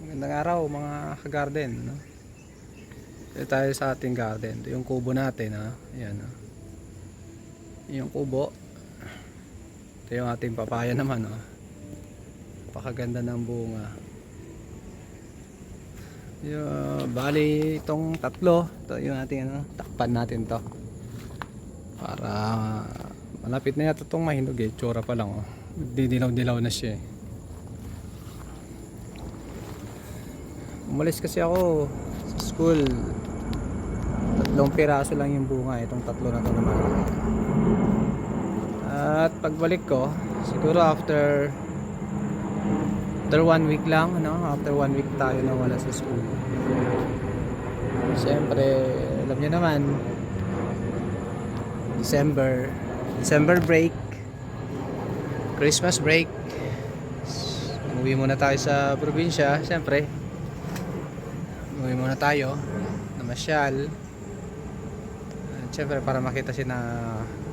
Magandang araw mga ka-garden, no? Ito tayo sa ating garden. Ito yung kubo natin, ha? Ayan, ha? Yung kubo. Ito yung ating papaya naman, ha? Napakaganda ng bunga. Bali itong tatlo. Ito yung ating takpan natin to. Para malapit na yata itong mahinog eh. Tsura pa lang, oh. Didilaw-dilaw na siya eh. Umalis kasi ako sa school. 3 piraso lang yung bunga. Itong tatlo na to naman. At pagbalik ko, siguro after 1 week lang, no? After 1 week tayo nawala sa school. Siyempre, alam niyo naman, December break, Christmas break. Umuwi muna tayo sa probinsya, siyempre. Umuwi muna tayo, namasyal. At siyempre para makita si na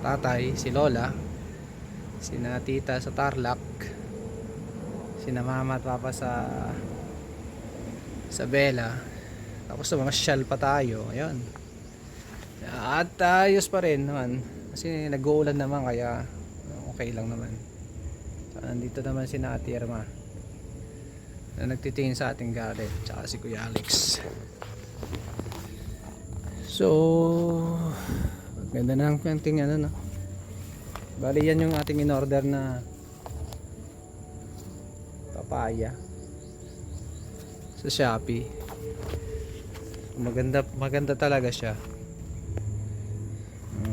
tatay, si lola, si na tita sa Tarlac, si na mama at papa sa Bella. Tapos mamasyal pa tayo, ayun. At ayos pa rin naman kasi nag-uulan naman, kaya okay lang naman. So, nandito naman si Ate Irma na nagtitingin sa ating garden, tsaka si Kuya Alex. So ganda na ang painting, no? Bali yan yung ating in-order na papaya sa Shopee. Maganda talaga siya.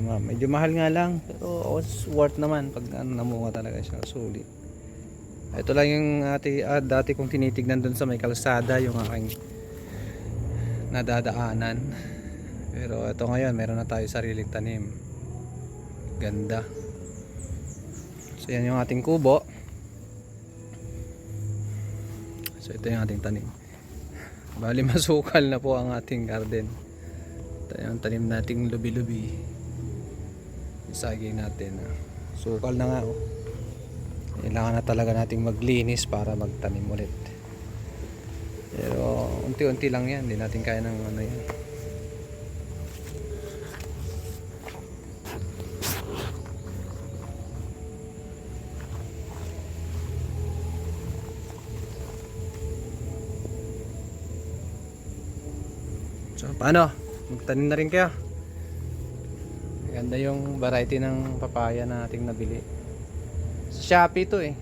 Medyo mahal nga lang, pero worth naman pag namunga talaga siya, sulit. Ito lang yung dati kong tinitignan dun sa may kalsada, yung aking nadadaanan. Pero ito ngayon, meron na tayo sariling tanim. Ganda. So yan yung ating kubo. So ito yung ating tanim. Bali masukal na po ang ating garden. Ito yung tanim nating lubi-lubi. Isaging natin. Sukal na nga, oh. Kailangan na talaga nating maglinis para magtanim ulit. Pero unti-unti lang yan, hindi natin kaya ng ano yan. So paano? Magtanim na rin kayo. Ganda yung variety ng papaya na ating nabili. Sa Shopee to eh.